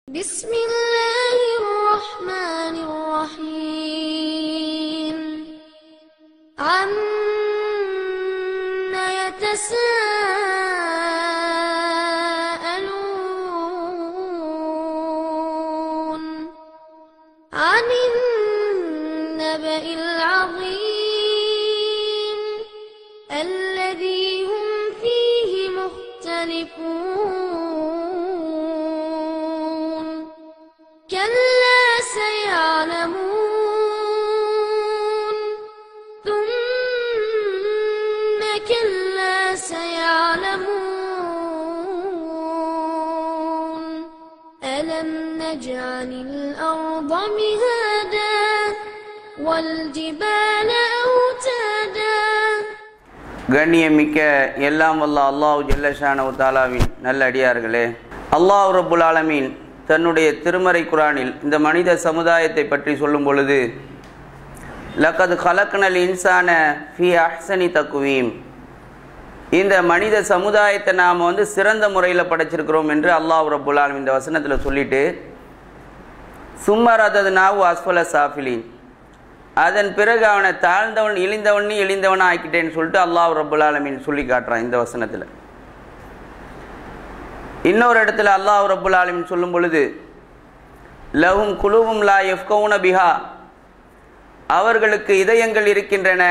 بسم الله الرحمن الرحيم عما يتساءلون عن النبأ العظيم الذي هم فيه مختلفون كلا سيعلمون ثم كلا سيعلمون ألم نجعل الأرض مهادا والجبال أوتادا கண்ணியமிக்க எல்லாம் வல்ல அல்லாஹ் ஜல்லஷானஹு தஆலாவின் நல்லடியார்களே, அல்லாஹ் ரப்புல் ஆலமீன் தன்னுடைய திருமறை குர்ஆனில் இந்த மனித சமுதாயத்தை பற்றி சொல்லும் பொழுது, லக்கத் கலக்னல் இன்சான ஃபீ அஹ்ஸனி தக்வீம், இந்த மனித சமுதாயத்தை நாம் சிறந்த முறையில் படைச்சிருக்கிறோம் என்று அல்லாஹ் ரப்புல் ஆலமீன் இந்த வசனத்தில் சொல்லிட்டு, சும்ம ரதத்னாஹு அஸ்ஃபல சாஃபிலீன், அதன் பிறகு அவனை தாழ்ந்தவன் இழிந்தவன் ஆக்கிட்டேன்னு சொல்லிட்டு அல்லாஹ் ரப்புல் ஆலமீன் சொல்லி காட்டுறான் இந்த வசனத்தில். இன்னொரு இடத்துல அல்லாஹ் ரப்புல் ஆலமீன் சொல்லும் பொழுது, லஹும் குலூபும் லா யஃப்கவுன பிஹா, அவர்களுக்கு இதயங்கள் இருக்கின்றன,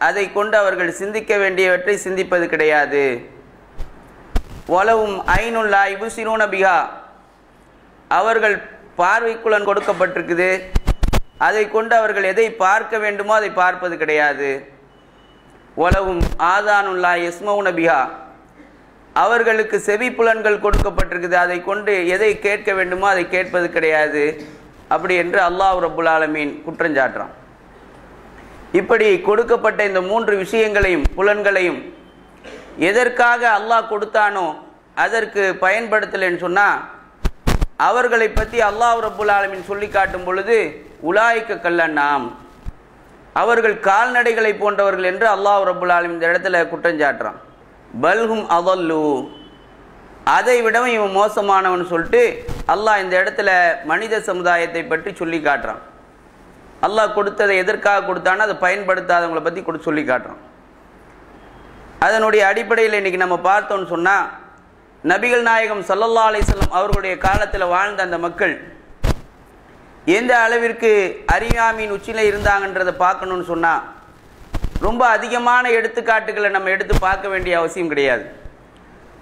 அதை கொண்டு அவர்கள் சிந்திக்க வேண்டியவற்றை சிந்திப்பது கிடையாது. வலஹும் ஐனுன் லா யுப்சிரூன பிஹா, அவர்கள் பார்வைக்குள்ளன் கொடுக்கப்பட்டிருக்குது, அதை கொண்டு அவர்கள் எதை பார்க்க வேண்டுமோ அதை பார்ப்பது கிடையாது. வலஹும் ஆதானுன் லா யஸ்மவுன பிஹா, அவர்களுக்கு செவி புலன்கள் கொடுக்கப்பட்டிருக்குது, அதை கொண்டு எதை கேட்க வேண்டுமோ அதை கேட்பது கிடையாது. அப்படி என்று அல்லாஹ் ரப்புல் ஆலமீன் குற்றஞ்சாட்டுறான். இப்படி கொடுக்கப்பட்ட இந்த மூன்று விஷயங்களையும் புலன்களையும் எதற்காக அல்லாஹ் கொடுத்தானோ அதற்கு பயன்படுத்தலைன்னு சொன்னால், அவர்களை பற்றி அல்லாஹ் ரப்புல் ஆலமீன் சொல்லி காட்டும் பொழுது, உலாய்க்க கல்லன்னாம், அவர்கள் கால்நடைகளை போன்றவர்கள் என்று அல்லாஹ் ரப்புல் ஆலமீன் இந்த இடத்துல குற்றஞ்சாட்டுறான். பல்ஹும் அதல்லு, அதை விடவும் இவன் மோசமானவன் சொல்லிட்டு அல்லாஹ் இந்த இடத்துல மனித சமுதாயத்தை பற்றி சொல்லி காட்டுறான். அல்லாஹ் கொடுத்ததை எதற்காக கொடுத்தானோ அதை பயன்படுத்தாதவங்களை பற்றி சொல்லி காட்டுறான். அதனுடைய அடிப்படையில் இன்றைக்கி நம்ம பார்த்தோன்னு சொன்னால், நபிகள் நாயகம் ஸல்லல்லாஹு அலைஹி வஸல்லம் அவர்களுடைய காலத்தில் வாழ்ந்த அந்த மக்கள் எந்த அளவிற்கு அறியாமையின் உச்சியில் இருந்தாங்கன்றதை பார்க்கணுன்னு சொன்னால், ரொம்ப அதிகமான எடுத்துக்காட்டுகளை நம்ம எடுத்து பார்க்க வேண்டிய அவசியம் கிடையாது.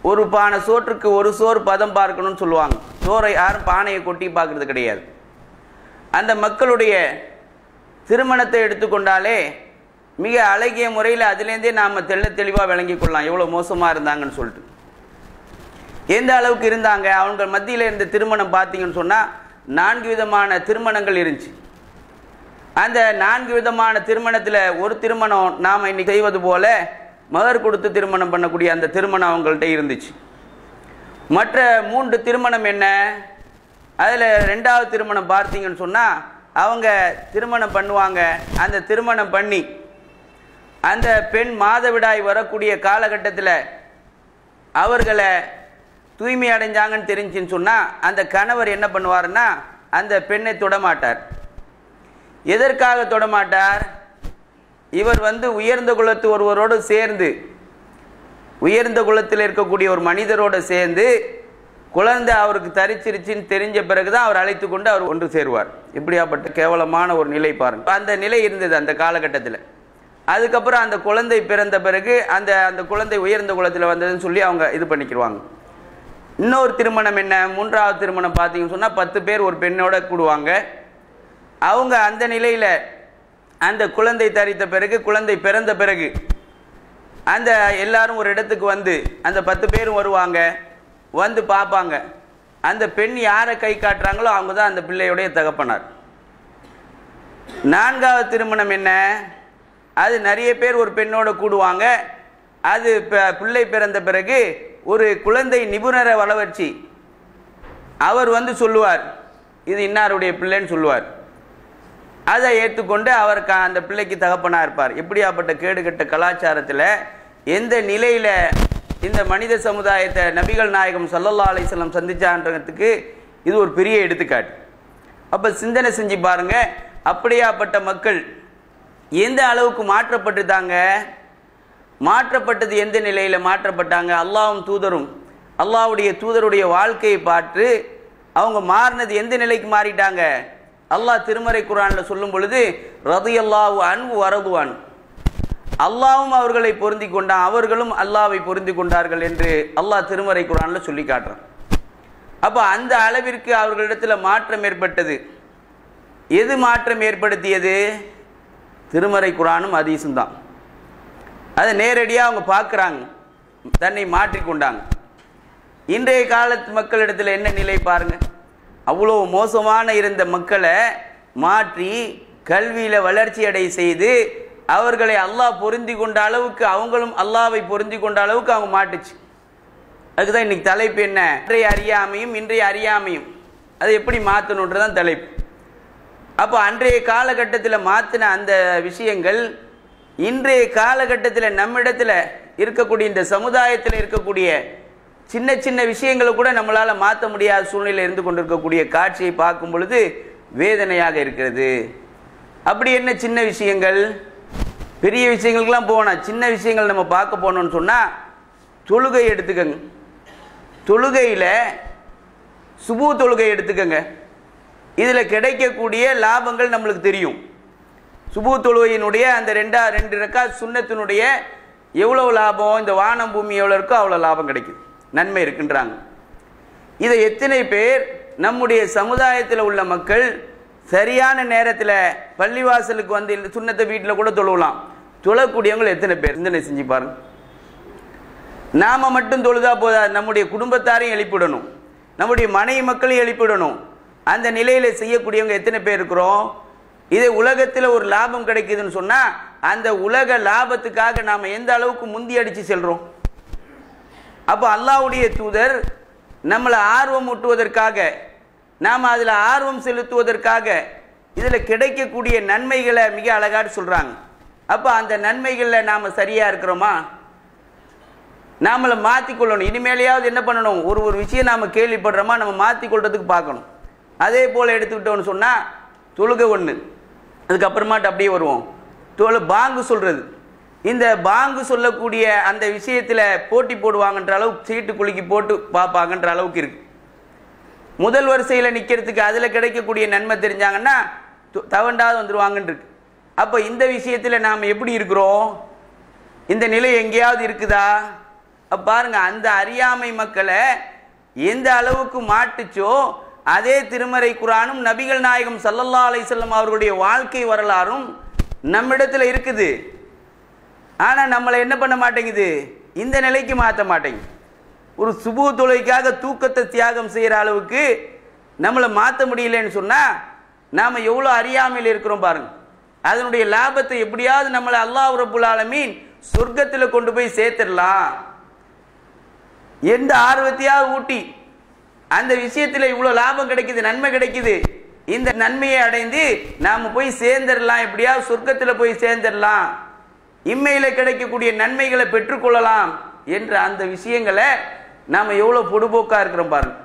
ஒரு பானை சோற்றுக்கு ஒரு சோறு பதம் பார்க்கணும்னு சொல்லுவாங்க. சோறை யாரும் பானையை கொட்டி பார்க்கறது கிடையாது. அந்த மக்களுடைய திருமணத்தை எடுத்துக்கொண்டாலே மிக அழகிய முறையில் அதிலேருந்தே நாம் தெளிவாக விளங்கி கொள்ளலாம் எவ்வளோ மோசமாக இருந்தாங்கன்னு சொல்லிட்டு. எந்த அளவுக்கு இருந்தாங்க, அவங்க மத்தியில் இருந்த திருமணம் பார்த்தீங்கன்னு சொன்னால் 4 விதமான திருமணங்கள் இருந்துச்சு. அந்த 4 விதமான திருமணத்தில் ஒரு திருமணம் நாம் இன்னைக்கு செய்வது போல மகர் கொடுத்து திருமணம் பண்ணக்கூடிய அந்த திருமணம் அவங்கள்ட்ட இருந்துச்சு. மற்ற 3 திருமணம் என்ன, அதில் 2வது திருமணம் பார்த்தீங்கன்னு சொன்னால், அவங்க திருமணம் பண்ணுவாங்க. அந்த திருமணம் பண்ணி அந்த பெண் மாதவிடாய் வரக்கூடிய காலகட்டத்தில் அவர்களை தூய்மை அடைஞ்சாங்கன்னு தெரிஞ்சுன்னு சொன்னால், அந்த கணவர் என்ன பண்ணுவார்னா அந்த பெண்ணை தொடமாட்டார். எதற்காக தொடமாட்டார்? இவர் உயர்ந்த குலத்து ஒருவரோடு சேர்ந்து, உயர்ந்த குலத்தில் இருக்கக்கூடிய ஒரு மனிதரோடு சேர்ந்து குழந்தை அவருக்கு தரிச்சிருச்சின்னு தெரிஞ்ச பிறகுதான் அவர் அழைத்து கொண்டு அவர் ஒன்று சேருவார். இப்படியாப்பட்ட கேவலமான ஒரு நிலை பாருங்க. அந்த நிலை இருந்தது அந்த காலகட்டத்தில். அதுக்கப்புறம் அந்த குழந்தை பிறந்த பிறகு அந்த குழந்தை உயர்ந்த குலத்தில் வந்ததுன்னு சொல்லி அவங்க இது பண்ணிக்கிடுவாங்க. இன்னொரு திருமணம் என்ன, 3வது திருமணம் பார்த்தீங்கன்னு சொன்னால் 10 பேர் ஒரு பெண்ணோட கூடுவாங்க. அவங்க அந்த நிலையில் அந்த குழந்தை தரித்த பிறகு, குழந்தை பிறந்த பிறகு அந்த எல்லாரும் ஒரு இடத்துக்கு அந்த 10 பேரும் வருவாங்க, பார்ப்பாங்க. அந்த பெண் யாரை கை காட்டுறாங்களோ அவங்க தான் அந்த பிள்ளையுடைய தகப்பனார். 4வது திருமணம் என்ன, அது நிறைய பேர் ஒரு பெண்ணோட கூடுவாங்க. அது பிள்ளை பிறந்த பிறகு ஒரு குழந்தை நிபுணரை வளவச்சு அவர் சொல்லுவார், இது இன்னாருடைய பிள்ளைன்னு சொல்லுவார். அதை ஏற்றுக்கொண்டு அவருக்கு அந்த பிள்ளைக்கு தகப்பனாக இருப்பார். எப்படியாப்பட்ட கேடுகட்ட கலாச்சாரத்தில் எந்த நிலையில் இந்த மனித சமுதாயத்தை நபிகள் நாயகம் ஸல்லல்லாஹு அலைஹி வஸல்லம் சந்திச்சான்றதுக்கு இது ஒரு பெரிய எடுத்துக்காட்டு. அப்போ சிந்தனை செஞ்சு பாருங்க, அப்படியாப்பட்ட மக்கள் எந்த அளவுக்கு மாற்றப்பட்டுட்டாங்க. மாற்றப்பட்டது எந்த நிலையில் மாற்றப்பட்டாங்க? அல்லாஹ்வும் தூதரும் அல்லாஹ்வுடைய தூதருடைய வாழ்க்கையை பார்த்து அவங்க மாறினது எந்த நிலைக்கு மாறிட்டாங்க? அல்லாஹ் திருமறை குர்ஆனில் சொல்லும் பொழுது ரலியல்லாஹு அன்ஹு வரதுவான், அல்லாஹ்வும் அவர்களை பொருந்தி கொண்டான், அவர்களும் அல்லாஹ்வை பொருந்தி கொண்டார்கள் என்று அல்லாஹ் திருமறை குர்ஆனில் சொல்லி காட்டுறான். அப்போ அந்த அளவிற்கு அவர்களிடத்தில் மாற்றம் ஏற்பட்டது. எது மாற்றம் ஏற்படுத்தியது? திருமறை குர்ஆனும் ஹதீஸும் தான். அதை நேரடியாக அவங்க பார்க்குறாங்க, தன்னை மாற்றிக்கொண்டாங்க. இன்றைய காலத்து மக்களிடத்தில் என்ன நிலை பாருங்க. அவ்வளோ மோசமான இருந்த மக்களை மாற்றி கல்வியில் வளர்ச்சி அடை செய்து அவர்களை அல்லாஹ் பொருந்தி கொண்ட அளவுக்கு, அவங்களும் அல்லாஹ்வை பொருந்தி கொண்ட அளவுக்கு அவங்க மாட்டுச்சு. அதுக்குதான் இன்னைக்கு தலைப்பு என்ன? இன்றைய அறியாமையும் இன்றைய அறியாமையும் அதை எப்படி மாற்றணுன்றதான் தலைப்பு. அப்போ அன்றைய காலகட்டத்தில் மாற்றின அந்த விஷயங்கள் இன்றைய காலகட்டத்தில் நம்மிடத்தில் இருக்கக்கூடிய, இந்த சமுதாயத்தில் இருக்கக்கூடிய சின்ன சின்ன விஷயங்களை கூட நம்மளால் மாற்ற முடியாத சூழ்நிலை இருந்து கொண்டிருக்கக்கூடிய காட்சியை பார்க்கும் பொழுது வேதனையாக இருக்கிறது. அப்படி என்ன சின்ன விஷயங்கள்? பெரிய விஷயங்களுக்கெல்லாம் போனால் சின்ன விஷயங்கள் நம்ம பார்க்க போனோம்னு சொன்னால், தொழுகை எடுத்துக்கங்க. தொழுகையில் சுபு தொழுகை எடுத்துக்கங்க. இதில் கிடைக்கக்கூடிய லாபங்கள் நம்மளுக்கு தெரியும். சுபு தொழுகையினுடைய அந்த ரெண்டு ரக்காத் சுன்னத்தினுடைய எவ்வளோ லாபம், இந்த வானம் பூமி எவ்வளோ இருக்கோ அவ்வளோ லாபம் கிடைக்கும், நன்மை இருக்குன்றாங்க. இதை எத்தனை பேர் நம்முடைய சமுதாயத்தில் உள்ள மக்கள் சரியான நேரத்தில் பள்ளிவாசலுக்கு வந்து சுன்னத்தை வீட்டில் கூட தொழுவலாம், தொழக்கூடியவங்க எத்தனை பேர்? சிந்தனை செஞ்சு பாருங்க. நாம மட்டும் தொழுதா போதாது, நம்முடைய குடும்பத்தாரையும் எழுப்பிடணும், நம்முடைய மனைவி மக்களையும் எழுப்பிடணும். அந்த நிலையில் செய்யக்கூடியவங்க எத்தனை பேர் இருக்கிறோம்? இதே உலகத்தில் ஒரு லாபம் கிடைக்குதுன்னு சொன்னால் அந்த உலக லாபத்துக்காக நாம் எந்த அளவுக்கு முந்தி அடித்து செல்கிறோம். அப்போ அல்லாஹ்வுடைய தூதர் நம்மளை ஆர்வம் ஊட்டுவதற்காக, நாம் அதில் ஆர்வம் செலுத்துவதற்காக இதில் கிடைக்கக்கூடிய நன்மைகளை மிக அழகாக சொல்கிறாங்க. அப்போ அந்த நன்மைகளில் நாம் சரியாக இருக்கிறோமா? நாமளை மாற்றிக்கொள்ளணும். இனிமேலையாவது என்ன பண்ணணும்? ஒரு விஷயம் நாம் கேள்விப்படுறோமா, நம்ம மாற்றிக்கொள்றதுக்கு பார்க்கணும். அதே போல் எடுத்துக்கிட்டோன்னு சொன்னால் தொழுகை ஒன்று, அதுக்கப்புறமாட்டு அப்படியே வருவோம். பாங்கு சொல்கிறது. இந்த பாங்கு சொல்லக்கூடிய அந்த விஷயத்தில் போட்டி போடுவாங்கன்ற அளவுக்கு, சீட்டு குலுக்கி போட்டு பார்ப்பாங்கன்ற அளவுக்கு இருக்கு. முதல் வரிசையில் நிற்கிறதுக்கு அதில் கிடைக்கக்கூடிய நன்மை தெரிஞ்சாங்கன்னா தவண்டாவது வந்துடுவாங்கன்னு இருக்கு. அப்போ இந்த விஷயத்தில் நாம் எப்படி இருக்கிறோம்? இந்த நிலை எங்கேயாவது இருக்குதா? அப்போ பாருங்க, அந்த அறியாமை மக்களை எந்த அளவுக்கு மாட்டுச்சோ அதே திருமறை குர்ஆனும் நபிகள் நாயகம் ஸல்லல்லாஹு அலைஹி வஸல்லம் அவர்களுடைய வாழ்க்கை வரலாறும் நம்மிடத்தில் இருக்குது. ஆனால் நம்மளை என்ன பண்ண மாட்டேங்குது? இந்த நிலைக்கு மாற்ற மாட்டேங்குது. ஒரு சுபு தொழுகைக்காக தூக்கத்தை தியாகம் செய்கிற அளவுக்கு நம்மளை மாற்ற முடியலன்னு சொன்னால் நாம் எவ்வளோ அறியாமையில் இருக்கிறோம் பாருங்க. அதனுடைய லாபத்தை எப்படியாவது நம்மளை அல்லாஹ் ரப்புல் ஆலமீன் சொர்க்கத்தில் கொண்டு போய் சேர்த்துடலாம் எந்த ஆர்வத்தையாவது ஊட்டி, அந்த விஷயத்தில் இவ்வளோ லாபம் கிடைக்குது, நன்மை கிடைக்குது, இந்த நன்மையை அடைந்து நாம் போய் சேர்ந்துடலாம், எப்படியாவது சொர்க்கத்தில் போய் சேர்ந்துடலாம், இம்மையில் கிடைக்கக்கூடிய நன்மைகளை பெற்றுக்கொள்ளலாம் என்ற அந்த விஷயங்களை நாம் எவ்வளோ பொடுபோக்காக இருக்கிறோம் பாருங்க.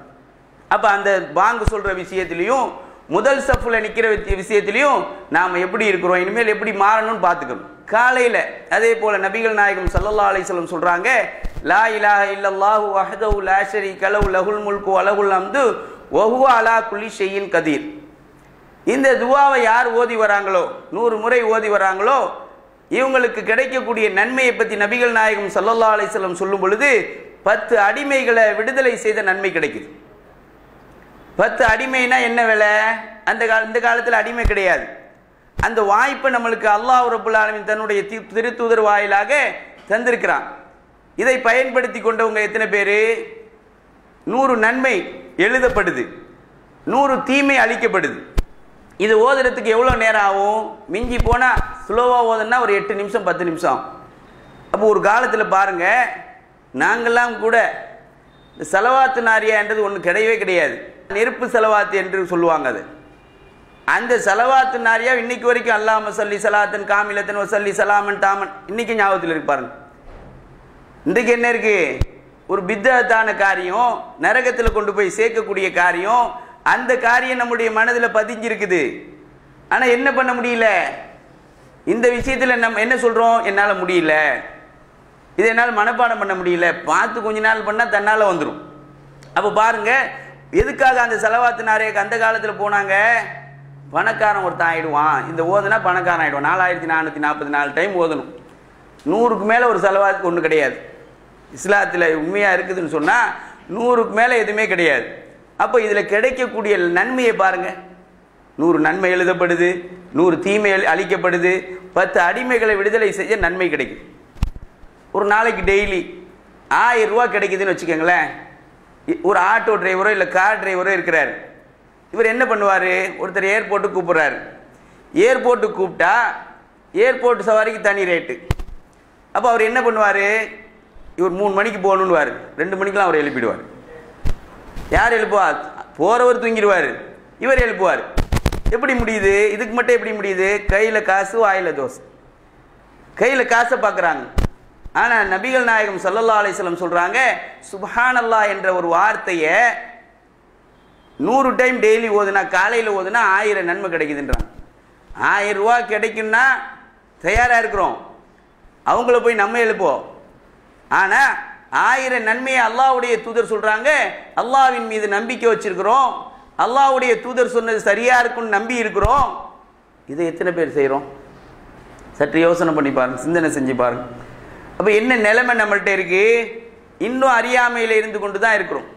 அப்போ அந்த பாங்கு சொல்கிற விஷயத்திலையும் முதல் சஃபில் நிற்கிற விஷயத்திலையும் நாம் எப்படி இருக்கிறோம், இனிமேல் எப்படி மாறணும்னு பார்த்துக்கணும். காலையில் அதே போல் நபிகள் நாயகம் ஸல்லல்லாஹு அலைஹி வஸல்லம் சொல்கிறாங்க, லா இலாஹ இல்லல்லாஹு வஹ்தஹு லா ஷரீக லஹு லஹுல் முல்கு வ லஹுல் ஹம்து வ ஹுவ அலா குல்லி ஷைஇன் கதீர். இந்த துவாவை யார் ஓதி வராங்களோ, 100 முறை ஓதி வராங்களோ, இவங்களுக்கு கிடைக்கக்கூடிய நன்மையை பற்றி நபிகள் நாயகம் ஸல்லல்லாஹு அலைஹி வஸல்லம் சொல்லும் பொழுது 10 அடிமைகளை விடுதலை செய்த நன்மை கிடைக்குது. 10 அடிமைனா என்ன வேலை? இந்த காலத்தில் அடிமை கிடையாது. அந்த வாய்ப்பை நம்மளுக்கு அல்லாஹ் ரப்புல் ஆலமீன் தன்னுடைய திருத்தூதர் வாயிலாக தந்திருக்கிறான். இதை பயன்படுத்தி கொண்டவங்க எத்தனை பேர்? 100 நன்மை எழுதப்படுது, 100 தீமை அளிக்கப்படுது. இது ஓதுறதுக்கு எவ்வளோ நேரம் ஆகும்? மிஞ்சி போனால் ஸ்லோவாக ஓதுனா ஒரு 8 நிமிஷம் 10 நிமிஷம். அப்போ ஒரு காலத்தில் பாருங்கள், நாங்கள்லாம் கூட இந்த செலவாத்து நாரியான்றது ஒன்று கிடையவே கிடையாது. நெருப்பு செலவாத்து என்று சொல்லுவாங்க. அது அந்த செலவாத்து நாரியா இன்னைக்கு வரைக்கும் அல்லாஹும்ம ஸல்லி ஸலாத்தன் காமிலத்தன் வஸல்லி ஸலாமன் தாமன் இன்னைக்கு ஞாபகத்தில் இருக்கு பாருங்க. இன்றைக்கு என்ன இருக்கு? ஒரு பித்தத்தான காரியம், நரகத்தில் கொண்டு போய் சேர்க்கக்கூடிய காரியம், அந்த காரியம் நம்முடைய மனதில் பதிஞ்சிருக்குது. ஆனால் என்ன பண்ண முடியல? இந்த விஷயத்தில் நம்ம என்ன சொல்கிறோம்? என்னால் முடியல, இதை என்னால் மனப்பாடம் பண்ண முடியல, பார்த்து கொஞ்ச நாள் பண்ணால் தன்னால் வந்துடும். அப்போ பாருங்க, எதுக்காக அந்த செலவாத்து நாரேக்கு அந்த காலத்தில் போனாங்க? பணக்காரன் ஒருத்தன் ஆயிடுவான், இந்த ஓதுனா பணக்காரன் ஆயிடுவான். 4444 டைம் ஓதணும். 100க்கு மேலே ஒரு செலவாத்துக்கு ஒன்றும் கிடையாது. இஸ்லாத்தில் உண்மையாக இருக்குதுன்னு சொன்னால் 100க்கு மேலே எதுவுமே கிடையாது. அப்போ இதில் கிடைக்கக்கூடிய நன்மையை பாருங்க. 100 நன்மை எழுதப்படுது, 100 தீமை அளிக்கப்படுது, 10 அடிமைகளை விடுதலை செய்ய நன்மை கிடைக்குது. ஒரு நாளைக்கு டெய்லி 1000 ரூபா கிடைக்குதுன்னு வச்சுக்கோங்களேன். ஒரு ஆட்டோ டிரைவரோ இல்லை கார் டிரைவரோ இருக்கிறார். இவர் என்ன பண்ணுவார்? ஒருத்தர் ஏர்போர்ட்டுக்கு கூப்பிட்றாரு. ஏர்போர்ட்டுக்கு கூப்பிட்டா ஏர்போர்ட் சவாரிக்கு தனி ரேட்டு. அப்போ அவர் என்ன பண்ணுவார்? இவர் 3 மணிக்கு போகணுன்னுவார், 2 மணிக்கெலாம் அவர் எழுப்பிடுவார். யார் எழுப்புவார்? போகிறவர் தூங்கிடுவார், இவர் எழுப்புவார். எப்படி முடியுது? இதுக்கு மட்டும் எப்படி முடியுது? கையில் காசு, வாயில் தோசை. கையில் காசை பார்க்குறாங்க. ஆனால் நபிகள் நாயகம் ஸல்லல்லாஹு அலைஹி வஸல்லம் சொல்கிறாங்க, சுப்ஹானல்லாஹ் என்ற ஒரு வார்த்தையை 100 டைம் டெய்லி ஓதுனா, காலையில் ஓதுனா 1000 நன்மை கிடைக்குதுன்றாங்க. 1000 ரூபா கிடைக்குன்னா தயாராக இருக்கிறோம், அவங்கள போய் நம்ம எழுப்போம். ஆனால் 1000 நன்மையை அல்லாஹ்வுடைய தூதர் சொல்கிறாங்க. அல்லாஹ்வின் மீது நம்பிக்கை வச்சிருக்கிறோம், அல்லாஹ்வுடைய தூதர் சொன்னது சரியாக இருக்குன்னு நம்பி இருக்கிறோம். இதை எத்தனை பேர் செய்கிறோம்? சற்று யோசனை பண்ணி பாருங்க, சிந்தனை செஞ்சு பாருங்க. அப்போ என்ன நிலைமை நம்மள்கிட்ட இருக்கு? இன்னும் அறியாமையில் இருந்து கொண்டு தான் இருக்கிறோம்.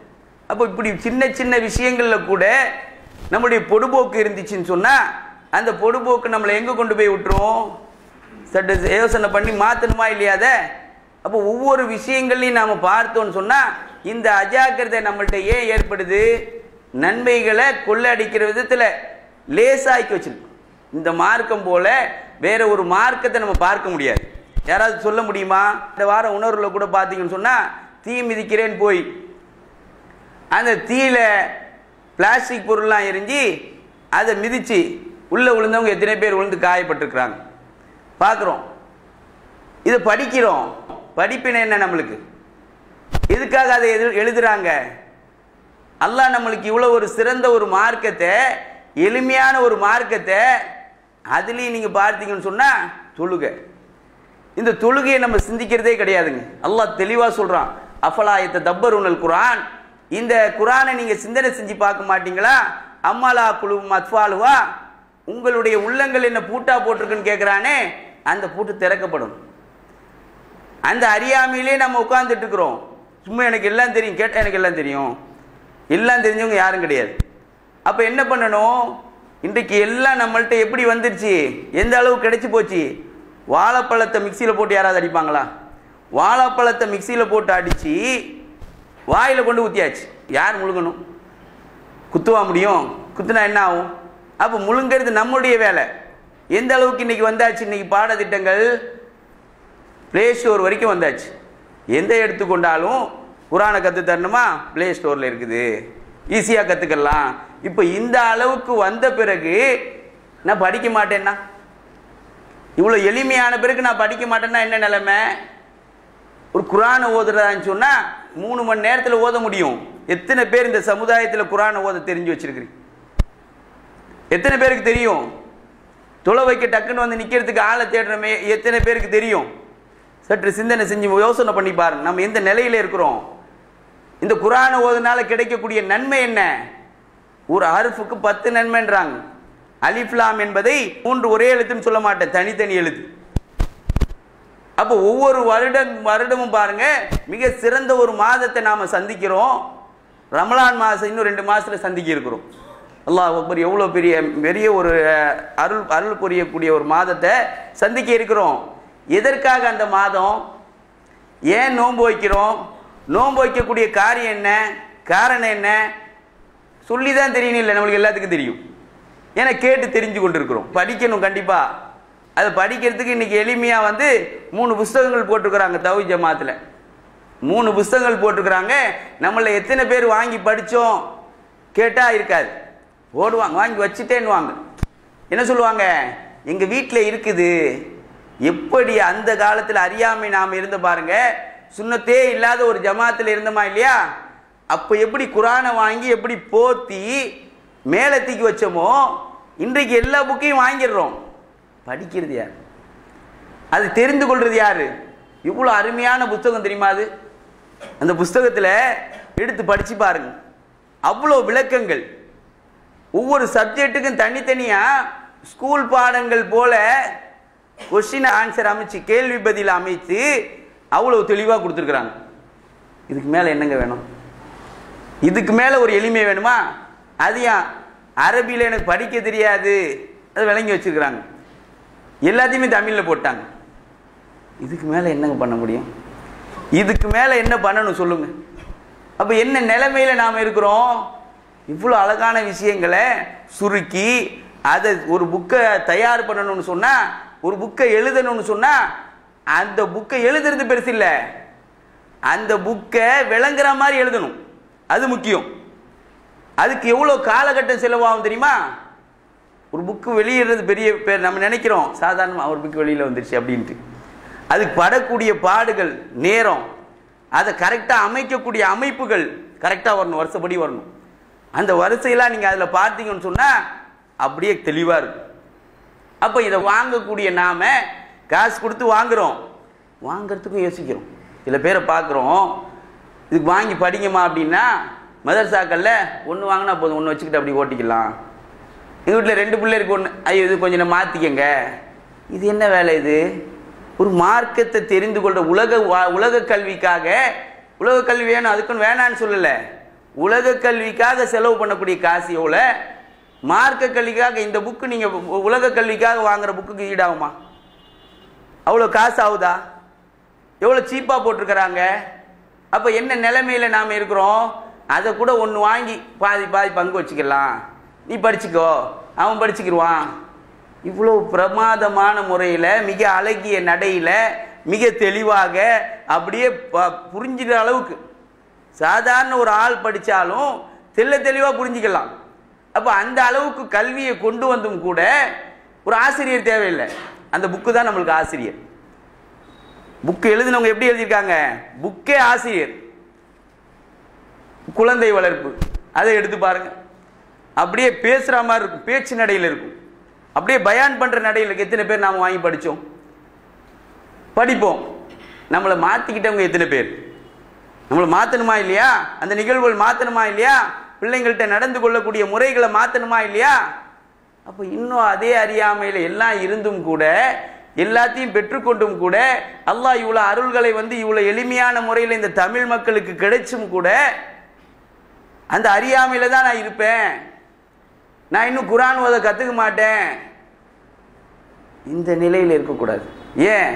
அப்போ இப்படி சின்ன சின்ன விஷயங்களில் கூட நம்முடைய பொடுபோக்கு இருந்துச்சுன்னு சொன்னால் அந்த பொடுபோக்கு நம்மளை எங்கே கொண்டு போய் விட்டுரும்? சற்று யோசனை பண்ணி மாற்றணுமா இல்லையாத? அப்போ ஒவ்வொரு விஷயங்களையும் நாம் பார்த்தோன்னு சொன்னால் இந்த அஜாக்கிரதை நம்மள்கிட்ட ஏன் ஏற்படுது? நன்மைகளை கொள்ளடிக்கிற விதத்தில் லேசாக்கி வச்சிருக்கோம். இந்த மார்க்கம் போல வேற ஒரு மார்க்கத்தை நம்ம பார்க்க முடியாது. யாராவது சொல்ல முடியுமா? இந்த வார உணர்வில் கூட பார்த்தீங்கன்னு சொன்னால் தீ மிதிக்கிறேன்னு போய் அந்த தீயில பிளாஸ்டிக் பொருள்லாம் எரிஞ்சு அதை மிதித்து உள்ளே விழுந்தவங்க எத்தனை பேர் விழுந்து காயப்பட்டிருக்கிறாங்க பார்க்குறோம். இதை படிக்கிறோம். படிப்பினை என்ன நம்மளுக்கு? எதுக்காக அதை எழுதுறாங்க? அல்லாஹ் நம்மளுக்கு இவ்வளோ ஒரு சிறந்த ஒரு மார்க்கத்தை, எளிமையான ஒரு மார்க்கத்தை, அதுலேயும் நீங்கள் பார்த்தீங்கன்னு சொன்னால் தொழுகை. இந்த தொழுகையை நம்ம சிந்திக்கிறதே கிடையாதுங்க. அல்லாஹ் தெளிவாக சொல்கிறான், அஃபலா யத்ததப்பருனல் குர்ஆன். இந்த குர்ஆனை நீங்கள் சிந்தனை செஞ்சு பார்க்க மாட்டீங்களா? அம்மாலா குலுவும் அத்ஃபாலுவா, உங்களுடைய உள்ளங்கள் என்ன பூட்டா போட்டிருக்குன்னு கேட்குறானே, அந்த பூட்டு திறக்கப்படும். அந்த அறியாமையிலே நம்ம உட்கார்ந்துட்டு இருக்கிறோம். சும்மா எனக்கு எல்லாம் தெரியும், கேட்டால் எனக்கு எல்லாம் தெரியும், எல்லாம் தெரிஞ்சவங்க யாரும் கிடையாது. அப்போ என்ன பண்ணணும்? இன்றைக்கு எல்லாம் நம்மள்கிட்ட எப்படி வந்துருச்சு, எந்த அளவு கிடைச்சி போச்சு? வாழைப்பழத்தை மிக்சியில் போட்டு யாராவது அடிப்பாங்களா? வாழைப்பழத்தை மிக்சியில் போட்டு அடித்து வாயில் கொண்டு ஊற்றியாச்சு. யார் முழுங்கணும்? குத்துவா முடியும்? குத்துனா என்ன ஆகும்? அப்போ முழுங்கிறது நம்முடைய வேலை. எந்த அளவுக்கு இன்றைக்கி வந்தாச்சு? இன்றைக்கி பாடத்திட்டங்கள் ப்ளே ஸ்டோர் வரைக்கும் வந்தாச்சு. எந்த எடுத்துக்கொண்டாலும் குர்ஆனை கற்று தரணுமா? ப்ளே ஸ்டோரில் இருக்குது, ஈஸியாக கற்றுக்கலாம். இப்போ இந்த அளவுக்கு வந்த பிறகு நான் படிக்க மாட்டேன்னா, இவ்வளோ எளிமையான பிறகு நான் படிக்க மாட்டேன்னா என்ன நிலைமை? ஒரு குர்ஆனை ஓதுறதான்னு சொன்னால் 3 மணி நேரத்தில் ஓத முடியும். எத்தனை பேர் இந்த சமுதாயத்தில் குர்ஆனை ஓத தெரிஞ்சு வச்சிருக்கிறீங்க? எத்தனை பேருக்கு தெரியும்? தொலை வைக்க டக்குன்னு வந்து நிற்கிறதுக்கு ஆளை தேடுறமே எத்தனை பேருக்கு தெரியும்? சற்று சிந்தனை செஞ்சு யோசனை பண்ணி பாருங்க, நம்ம எந்த நிலையில் இருக்கிறோம்? இந்த குர்ஆனை ஓதுனால கிடைக்கக்கூடிய நன்மை என்ன? ஒரு ஹர்ஃபுக்கு 10 நன்மைன்றாங்க. அலிஃப்லாம் என்பதை 3 ஒரே எழுத்துன்னு சொல்ல மாட்டேன், தனித்தனி எழுத்து. அப்போ ஒவ்வொரு வருடமும் பாருங்க, மிக சிறந்த ஒரு மாதத்தை நாம சந்திக்கிறோம். ரமலான் மாதம் இன்னும் 2 மாசத்துல சந்திக்க இருக்கிறோம். அல்லாஹ் அக்பர், எவ்வளோ பெரிய ஒரு அருள் புரியக்கூடிய ஒரு மாதத்தை சந்திக்க இருக்கிறோம். எதற்காக அந்த மாதம்? ஏன் நோன்பு வைக்கிறோம்? நோன்பு வைக்கக்கூடிய காரியம் என்ன, காரணம் என்ன? சொல்லி தான் தெரியணும் இல்லை, நம்மளுக்கு எல்லாத்துக்கும் தெரியும். ஏன்னா கேட்டு தெரிஞ்சு கொண்டு இருக்கிறோம். படிக்கணும் கண்டிப்பாக. அதை படிக்கிறதுக்கு இன்றைக்கி எளிமையாக 3 புஸ்தகங்கள் போட்டிருக்கிறாங்க. தௌஹீத் ஜமாத்தில் 3 புஸ்தகங்கள் போட்டிருக்கிறாங்க. நம்மளை எத்தனை பேர் வாங்கி படித்தோம் கேட்டால் இருக்காது. ஓடுவாங்க, வாங்கி வச்சுட்டேன்னு வாங்க. என்ன சொல்லுவாங்க? எங்கள் வீட்டில் இருக்குது. எப்படி அந்த காலத்தில் அறியாமை நாம் இருந்த பாருங்க, சுன்னத்தே இல்லாத ஒரு ஜமாத்தில் இருந்தோமா இல்லையா? அப்போ எப்படி குர்ஆனை வாங்கி எப்படி போத்தி மேலே தூக்கி வச்சோமோ இன்றைக்கு எல்லா புக்கையும் வாங்கிடுறோம். படிக்கிறது யார்? அது தெரிந்து கொள்வது யாரு? இவ்வளோ அருமையான புத்தகம் தெரியுமா? அது அந்த புஸ்தகத்தில் எடுத்து படிச்சு பாருங்க, அவ்வளோ விளக்கங்கள். ஒவ்வொரு சப்ஜெக்ட்டுக்கும் தனித்தனியாக ஸ்கூல் பாடங்கள் போல கொஸ்டின் ஆன்சர் அமைச்சு, கேள்வி பதில் அமைத்து அவ்வளோ தெளிவாக கொடுத்துருக்குறாங்க. இதுக்கு மேலே என்னங்க வேணும்? இதுக்கு மேலே ஒரு எளிமை வேணுமா? அது ஏன் அரபியில் எனக்கு படிக்க தெரியாது, அது விளங்கி வச்சுருக்குறாங்க, எல்லாத்தையுமே தமிழில் போட்டாங்க. இதுக்கு மேலே என்னங்க பண்ண முடியும்? இதுக்கு மேலே என்ன பண்ணணும் சொல்லுங்க? அப்போ என்ன நிலைமையில் நாம் இருக்கிறோம்? இவ்வளோ அழகான விஷயங்களை சுருக்கி அதை ஒரு புக்கை தயார் பண்ணணும்னு சொன்னால், ஒரு புக்கை எழுதணும்னு சொன்னால், அந்த புக்கை எழுதுறது பெருசு இல்லை, அந்த புக்கை விளங்குற மாதிரி எழுதணும், அது முக்கியம். அதுக்கு எவ்வளோ காலகட்டம் செலவாகும் தெரியுமா? ஒரு புக்கு வெளியிடுறது பெரிய பேர், நம்ம நினைக்கிறோம் சாதாரணமாக ஒரு புக்கு வெளியில் வந்துருச்சு அப்படின்ட்டு. அதுக்கு படக்கூடிய பாடுகள், நேரம், அதை கரெக்டாக அமைக்கக்கூடிய அமைப்புகள் கரெக்டாக வரணும், வருஷப்படி வரணும். அந்த வரிசையெல்லாம் நீங்கள் அதில் பார்த்தீங்கன்னு சொன்னால் அப்படியே தெளிவாக இருக்கும். அப்போ இதை வாங்கக்கூடிய நாம் காசு கொடுத்து வாங்குகிறோம், வாங்கிறதுக்கும் யோசிக்கிறோம். சில பேரை பார்க்குறோம், இதுக்கு வாங்கி படிங்கம்மா அப்படின்னா மதரசாக்களில் ஒன்று வாங்கினா போதும், ஒன்று வச்சுக்கிட்டு அப்படி ஓட்டிக்கலாம். எங்கள் வீட்டில் 2 பிள்ளை இருக்கு, ஒன்று ஐயோ இது கொஞ்சம் மாற்றிக்கங்க. இது என்ன வேலை? இது ஒரு மார்க்கத்தை தெரிந்து கொள்கிற உலக கல்விக்காக, உலக கல்வி வேணும் அதுக்குன்னு வேணான்னு சொல்லலை, உலக கல்விக்காக செலவு பண்ணக்கூடிய காசு எவ்வளோ? மார்க்க கல்விக்காக இந்த புக்கு நீங்கள் உலக கல்விக்காக வாங்குகிற புக்குக்கு ஈடாகுமா? அவ்வளோ காசு ஆகுதா? எவ்வளோ சீப்பாக போட்டிருக்கிறாங்க. அப்போ என்ன நிலைமையில் நாம் இருக்கிறோம்? அதை கூட ஒன்று வாங்கி பாதி பங்கு வச்சுக்கலாம், நீ படிச்சுக்கோ, அவன் படிச்சுக்கிடுவான். இவ்வளோ பிரமாதமான முறையில், மிக அழகிய நடையில், மிக தெளிவாக அப்படியே புரிஞ்சுக்கிற அளவுக்கு சாதாரண ஒரு ஆள் படித்தாலும் தெளிவாக புரிஞ்சிக்கலாம். அப்போ அந்த அளவுக்கு கல்வியை கொண்டு வந்தும் கூட ஒரு ஆசிரியர் தேவையில்லை, அந்த புக்கு தான் நம்மளுக்கு ஆசிரியர். புக்கு எழுதினவங்க எப்படி எழுதியிருக்காங்க? புக்கே ஆசிரியர். குழந்தை வளர்ப்பு அதை எடுத்து பாருங்க, அப்படியே பேசுகிற மாதிரி இருக்கும், பேச்சு நடையில் இருக்கும், அப்படியே பயான் பண்ணுற நடையில் இருக்கு. எத்தனை பேர் நாம் வாங்கி படித்தோம், படிப்போம்? நம்மளை மாற்றிக்கிட்டவங்க எத்தனை பேர்? நம்மளை மாற்றணுமா இல்லையா? அந்த நிகழ்வுகள் மாற்றணுமா இல்லையா? பிள்ளைங்கள்ட்ட நடந்து கொள்ளக்கூடிய முறைகளை மாற்றணுமா இல்லையா? அப்போ இன்னும் அதே அறியாமையில் எல்லாம் இருந்தும் கூட, எல்லாத்தையும் பெற்றுக்கொண்டும் கூட, அல்லாஹ் இவ்வளோ அருள்களை இவ்வளோ எளிமையான முறையில் இந்த தமிழ் மக்களுக்கு கிடைச்சும் கூட அந்த அறியாமையில தான் நான் இருப்பேன், நான் இன்னும் குர்ஆன் ஓத கற்றுக்க மாட்டேன், இந்த நிலையில் இருக்கக்கூடாது. ஏன்?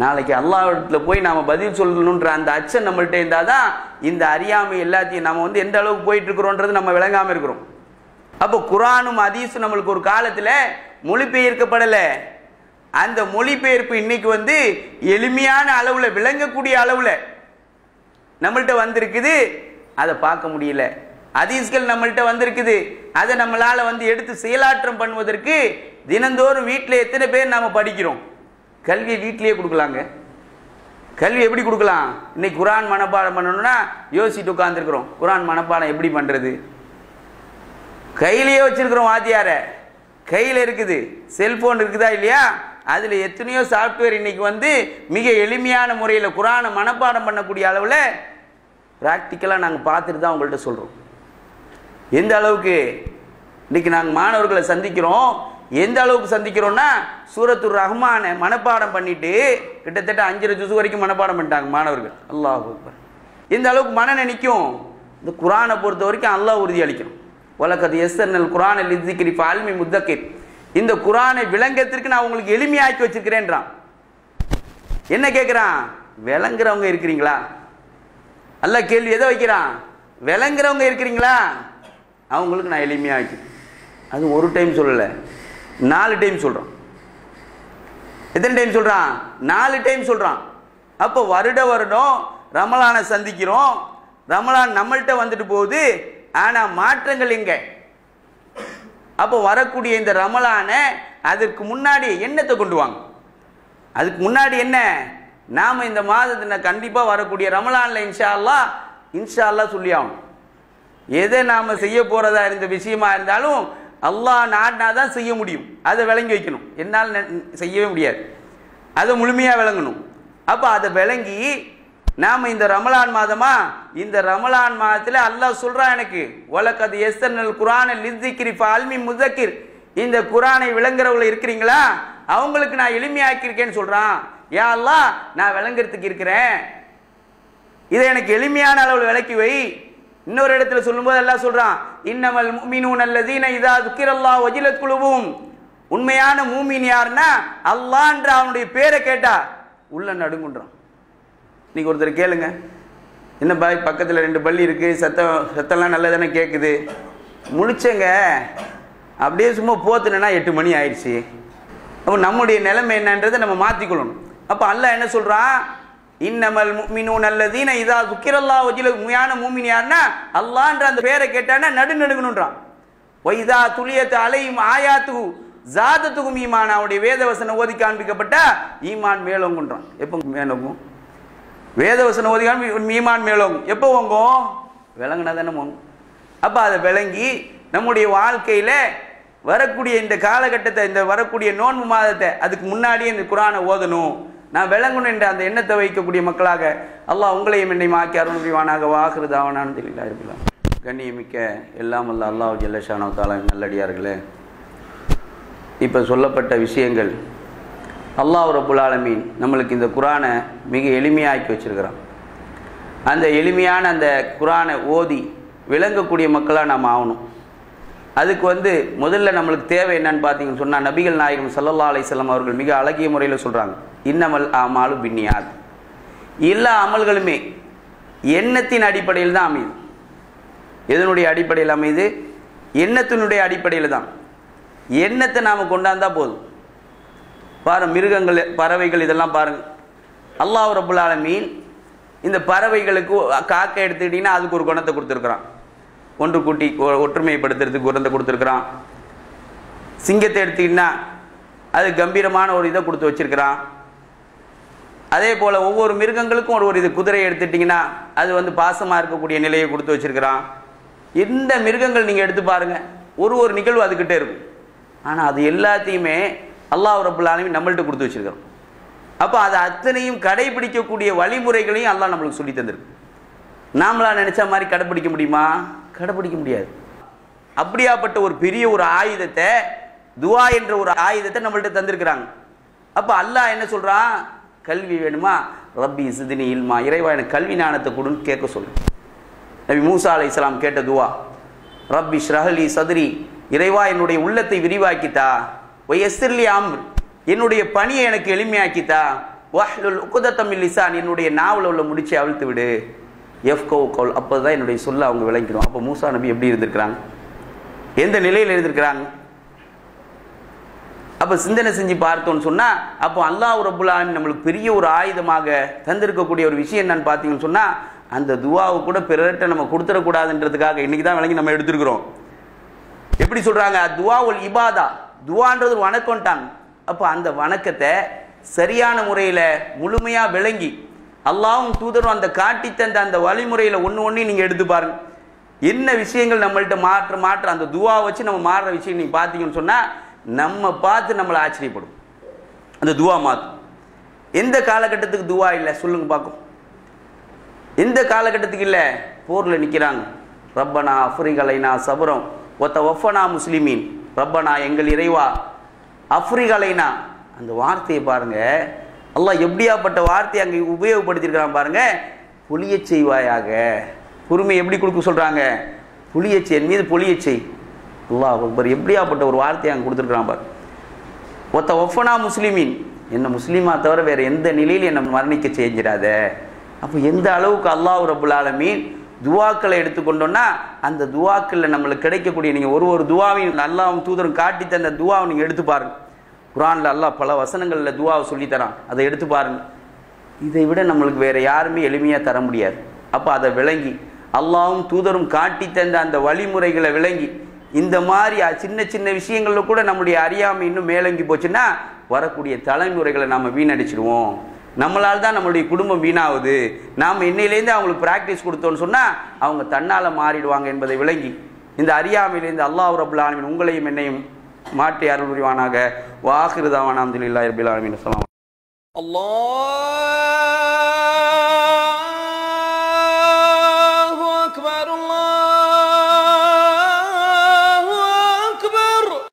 நாளைக்கு அல்லாஹ்விடத்தில் போய் நாம் பதில் சொல்லணுன்ற அந்த அச்சம் நம்மள்கிட்ட இருந்தால் தான் இந்த அறியாமை எல்லாத்தையும் நம்ம எந்த அளவுக்கு போயிட்டு இருக்கிறோன்றது நம்ம விளங்காமல் இருக்கிறோம். அப்போ குர்ஆனும் ஹதீஸும் நம்மளுக்கு ஒரு காலத்தில் மொழிபெயர்க்கப்படலை. அந்த மொழிபெயர்ப்பு இன்னைக்கு எளிமையான அளவில், விளங்கக்கூடிய அளவில் நம்மள்கிட்ட வந்திருக்குது, அதை பார்க்க முடியல. ஹதீஸ்கள் நம்மள்கிட்ட வந்திருக்குது, அதை நம்மளால் எடுத்து செயலாற்றம் பண்ணுவதற்கு தினந்தோறும் வீட்டில் எத்தனை பேர் நாம் படிக்கிறோம்? கல்வியை வீட்டிலேயே கொடுக்கலாங்க. கல்வி எப்படி கொடுக்கலாம்? இன்னைக்கு குர்ஆன் மனப்பாடம் பண்ணணும்னா யோசிச்சுட்டு உட்காந்துருக்குறோம், குர்ஆன் மனப்பாடம் எப்படி பண்ணுறது? கையிலேயே வச்சிருக்கிறோம் வாத்தியார, கையில் இருக்குது, செல்போன் இருக்குதா இல்லையா? அதில் எத்தனையோ சாஃப்ட்வேர் இன்னைக்கு மிக எளிமையான முறையில் குர்ஆனை மனப்பாடம் பண்ணக்கூடிய அளவில் ப்ராக்டிக்கலாக நாங்கள் பார்த்துட்டு தான் உங்கள்கிட்ட சொல்கிறோம். எந்த அளவுக்கு இன்றைக்கி நாங்கள் மாணவர்களை சந்திக்கிறோம், எந்த அளவுக்கு சந்திக்கிறோன்னா, சூரத்துர் ரஹ்மானை மனப்பாடம் பண்ணிட்டு கிட்டத்தட்ட 5 ஜுஸ் வரைக்கும் மனப்பாடம் பண்ணிட்டாங்க மாணவர்கள். அல்லாஹ் அக்பர். எந்த அளவுக்கு மனநே நிற்கும்? இந்த குர்ஆனை பொறுத்த வரைக்கும் அல்லாஹ் உறுதி அளிக்கணும். வலக்கத் யஸ்ஸர்னல் குர்ஆன லிஸ்ஸிக்ரி ஃபஅல்மி முத்தக்கிர். இந்த குர்ஆனை விளங்கத்திற்கு நான் உங்களுக்கு எளிமையாக்கி வச்சிருக்கிறேன்றான். என்ன கேட்குறான்? விளங்குறவங்க இருக்கிறீங்களா? அல்லாஹ் கேள்வி எதை வைக்கிறான்? விளங்குறவங்க இருக்கிறீங்களா? அவங்களுக்கு நான் எளிமையாக்கி. அது ஒரு டைம் சொல்லலை, 4 டைம் சொல்கிறான். எத்தனை டைம் சொல்கிறான்? 4 டைம் சொல்கிறான். அப்போ வருடம் ரமலானை சந்திக்கிறோம், ரமலான் நம்மள்கிட்ட வந்துட்டு போகுது, ஆனால் மாற்றங்கள் எங்கே? அப்போ வரக்கூடிய இந்த ரமலானை அதற்கு முன்னாடி என்னத்தை கொண்டு வாங்க? அதுக்கு முன்னாடி என்ன? நாம் இந்த மாதத்தில் கண்டிப்பாக வரக்கூடிய ரமலானில் இன்ஷா அல்லாஹ் சொல்லி ஆகணும். எதை நாம் செய்ய போகிறதா இருந்த விஷயமா இருந்தாலும் அல்லாஹ் நாடினா தான் செய்ய முடியும். அதை விளங்கி வைக்கணும். என்னால் செய்யவே முடியாது. அதை முழுமையாக விளங்கணும். அப்போ அதை விளங்கி நாம் இந்த ரமலான் மாதமா, இந்த ரமலான் மாதத்தில் அல்லாஹ் சொல்கிறான், எனக்கு வலக்கத் யஸ்ஸர்னல் குர்ஆன லிஸ்ஸிக்ரி ஃபஅல்மி முஸக்கிர், இந்த குர்ஆனை விளங்குறவங்க இருக்கிறீங்களா, அவங்களுக்கு நான் எளிமையாக்கியிருக்கேன்னு சொல்கிறான். யா அல்லாஹ், நான் விளங்குறதுக்கு இருக்கிறேன், இதை எனக்கு எளிமையான அளவில் விளக்கி வை. இன்னொரு இடத்துல சொல்லும்போது அல்லாஹ் சொல்றான், இன்னமல் முஃமினூன அல்லதீன இதா ذுக்கிரல்லாஹு வஜிலத் குலூபுஹும், உண்மையான மூமின் யாருன்னா அல்லாஹ்ன்ற அவனுடைய பேரை கேட்டா உள்ள நடுங்குன்றான். இன்னைக்கு ஒருத்தர் கேளுங்க, என்ன பாய் பக்கத்தில் 2 பள்ளி இருக்கு, சத்தம்லாம் நல்லா தானே கேட்குது, முழிச்சங்க அப்படியே சும்மா போத்துனா 8 மணி ஆயிடுச்சு. அப்போ நம்முடைய நிலைமை என்னன்றதை நம்ம மாற்றிக்கொள்ளணும். அப்போ அல்லாஹ் என்ன சொல்றான், இன்னமல் முஃமினூன அல்லதீன இதா ذுக்கிரல்லாஹு வஜிலத், உண்மையான மூமின் யாருன்னா அல்லாஹ்ன்ற அந்த பேரை கேட்டானா நடுநடுங்கணுன்றான். வைதா துலியத் அலைஹிம் ஆயாத்துஹு ஜாதத்துஹும் ஈமான், அவருடைய வேதவசனம் ஓதி காண்பிக்கப்பட்டா ஈமான் மேலோங்குன்றான். எப்போ மேலோங்கும்? வேதவசனம் ஓதி ஈமான் மேலோங்கும். எப்போ ஓங்கும்? விளங்குனா தானே ஓங்கும். அப்போ அதை விளங்கி நம்முடைய வாழ்க்கையில வரக்கூடிய இந்த காலகட்டத்தை, இந்த வரக்கூடிய நோன்பு மாதத்தை அதுக்கு முன்னாடியே இந்த குர்ஆனை ஓதணும், நான் விளங்கணும் என்ற அந்த எண்ணத்தை வைக்கக்கூடிய மக்களாக அல்லாஹ் உங்களையும் என்னையும் ஆக்கி அருள் புரிவானாக. வாஹிரு தாவானா அல்ஹம்துலில்லாஹி ரப்பில் ஆலமீன். கண்ணியமிக்க எல்லாம் அல்ல அல்லாஹ் ஜல்ல ஷானஹு தஆலா நல்லடியார்களே, இப்போ சொல்லப்பட்ட விஷயங்கள் அல்லாஹ் ரப்புல் ஆலமீன் நம்மளுக்கு இந்த குர்ஆனை மிக எளிமையாக்கி வச்சிருக்கிறான். அந்த எளிமையான அந்த குர்ஆனை ஓதி விளங்கக்கூடிய மக்களாக நாம் ஆகணும். அதுக்கு முதல்ல நம்மளுக்கு தேவை என்னன்னு பார்த்தீங்கன்னு சொன்னால், நபிகள் நாயகம் ஸல்லல்லாஹு அலைஹி வஸல்லம் அவர்கள் மிக அழகிய முறையில் சொல்கிறாங்க, இன்னமல் அமாலு பின்னியாத், எல்லா அமல்களுமே எண்ணத்தின் அடிப்படையில் தான் அமையுது. எதனுடைய அடிப்படையில் அமையுது? எண்ணத்தினுடைய அடிப்படையில் தான். எண்ணத்தை நாம் கொண்டாந்தா போதும். பாருங்க, மிருகங்கள், பறவைகள், இதெல்லாம் பாருங்க. அல்லாஹ் ரப்புல் ஆலமீன் இந்த பறவைகளுக்கு காக்கை எடுத்துக்கிட்டிங்கன்னா அதுக்கு ஒரு குணத்தை கொடுத்துருக்குறான். ஒன்று கூட்டி ஒற்றுமைப்படுத்துறதுக்கு குணத்தை கொடுத்துருக்குறான். சிங்கத்தை எடுத்துக்கிட்டிங்கன்னா அது கம்பீரமான ஒரு இதை கொடுத்து வச்சிருக்கிறான். அதே போல் ஒவ்வொரு மிருகங்களுக்கும் ஒரு இது, குதிரையை எடுத்துட்டிங்கன்னா அது பாசமாக இருக்கக்கூடிய நிலையை கொடுத்து வச்சிருக்கிறான். எந்த மிருகங்கள் நீங்கள் எடுத்து பாருங்கள், ஒரு நிகழ்வு அதுக்கிட்டே இருக்கும். ஆனால் அது எல்லாத்தையுமே அல்லாஹ் ரப்புல் ஆலமீன் நம்மள்கிட்ட கொடுத்து வச்சிருக்கிறோம். அப்போ அது அத்தனையும் கடைபிடிக்கக்கூடிய வழிமுறைகளையும் அல்லாஹ் நம்மளுக்கு சொல்லி தந்திருக்கு. நாமளா நினைச்ச மாதிரி கடைபிடிக்க முடியுமா? கடைபிடிக்க முடியாது. அப்படியாப்பட்ட ஒரு பெரிய ஒரு ஆயுதத்தை, துஆ என்ற ஒரு ஆயுதத்தை நம்மள்கிட்ட தந்திருக்கிறாங்க. அப்போ அல்லாஹ் என்ன சொல்றான், கல்வி வேணுமா, ரப்பி ஸித்னி இல்மா, இறைவா எனக்கு கல்வி ஞானத்தை கொடுன்னு கேட்க சொல்லு. நபி மூசா அலைஹிஸ்ஸலாம் கேட்ட துஆ, ரப்பி ஷ்ரஹ்லி சத்ரி, இறைவா என்னுடைய உள்ளத்தை விரிவாக்கித்தா, வயஸ்ஸிர்லி அம்ர், என்னுடைய பணியை எனக்கு எளிமையாக்கித்தா, வஹ்லுல் உக்தத்தம் மின் லிசான், என்னுடைய நாவல உள்ள முடிச்சு அவிழ்த்து விடு, எஃப்கோ கவுல், அப்போதான் என்னுடைய சொல்ல அவங்க விளங்கிடும். அப்போ மூசா நபி எப்படி இருந்திருக்கிறாங்க, எந்த நிலையில் இருந்திருக்கிறாங்க? அப்போ சிந்தனை செஞ்சு பார்த்தோன்னு சொன்னால், அப்போ அல்லாஹ் ரப்புல் ஆலமீன் நம்மளுக்கு பெரிய ஒரு ஆயுதமாக தந்திருக்கக்கூடிய ஒரு விஷயம் என்னன்னு பார்த்தீங்கன்னு சொன்னால், அந்த துவாவை கூட பிறர்கிட்ட நம்ம கொடுத்துடக்கூடாதுன்றதுக்காக இன்னைக்கு தான் விளங்கி நம்ம எடுத்துருக்கிறோம். எப்படி சொல்கிறாங்க, துவா உல் இபாதா, துவான்றது ஒரு வணக்கம்ட்டாங்க. அப்போ அந்த வணக்கத்தை சரியான முறையில் முழுமையாக விளங்கி அல்லாஹ்வும் தூதரும் அந்த காட்டி தந்த அந்த வழிமுறையில் ஒன்று நீங்கள் எடுத்து பாருங்க. என்ன விஷயங்கள் நம்மள்கிட்ட மாற்ற அந்த துவா வச்சு நம்ம மாறுற விஷயம் நீங்கள் பார்த்தீங்கன்னு சொன்னால், நம்ம பார்த்து நம்மளை ஆச்சரியப்படும். அந்த துவா மாற்றும். எந்த காலகட்டத்துக்கு துவா இல்லை சொல்லுங்க பார்க்கும்? எந்த காலகட்டத்துக்கு இல்லை? போரில் நிற்கிறாங்க, ரப்பனா அஃப்ரிகலைனா சபரம் ஒத்த ஒஃபனா முஸ்லிமீன், ரப்பனா எங்கள் இறைவா அஃப்ரிகலைனா, அந்த வார்த்தையை பாருங்க, அல்லாஹ் எப்படியாப்பட்ட வார்த்தையை அங்கே உபயோகப்படுத்தியிருக்கிறான் பாருங்க. புளியச் செய்வாயாக, பொறுமை எப்படி கொடுக்க சொல்றாங்க, புளியச் என் மீது பொளியச் செய். அல்லாஹ் அக்பர், எப்படியாப்பட்ட ஒரு வார்த்தையை அங்கே கொடுத்துருக்கிறான் பாரு. ஒத்த ஒஃபனா முஸ்லிமீன், என்ன முஸ்லீமா தவிர வேற எந்த நிலையில் என்னை மரணிக்க செஞ்சிடாத. அப்போ எந்த அளவுக்கு அல்லாஹ் ரப்புல் ஆலமீன் துவாக்களை எடுத்துக்கொண்டோன்னா, அந்த துவாக்களில் நம்மளுக்கு கிடைக்கக்கூடிய, நீங்கள் ஒரு துவாவையும் அல்லாஹ்வும் தூதரும் காட்டி தந்த துவாவை நீங்கள் எடுத்து பாருங்க. குர்ஆனில் அல்லாஹ் பல வசனங்களில் துவாவை சொல்லித்தரான், அதை எடுத்து பாருங்க. இதை விட நம்மளுக்கு வேற யாருமே எளிமையாக தர முடியாது. அப்போ அதை விளங்கி அல்லாஹ்வும் தூதரும் காட்டி தந்த அந்த வழிமுறைகளை விளங்கி, இந்த மாதிரி சின்ன சின்ன விஷயங்களில் கூட நம்முடைய அறியாமை இன்னும் மேலங்கி போச்சுன்னா வரக்கூடிய தலைமுறைகளை நாம் வீணடிச்சிடுவோம். நம்மளால் தான் நம்மளுடைய குடும்பம் வீணாகுது. நாம் இன்னையிலேருந்து அவங்களுக்கு பிராக்டிஸ் கொடுத்தோன்னு சொன்னால் அவங்க தன்னால் மாறிடுவாங்க என்பதை விளங்கி இந்த அறியாமையிலேருந்து அல்லாஹ் ரப்புல் ஆலமீன் உங்களையும் என்னையும் மாற்றி அருள் புரிவானாக. வாஹிரு தாவானா அல்ஹம்துலில்லாஹி ரப்பில் ஆலமீன். அஸ்ஸலாமு அலைக்கும்.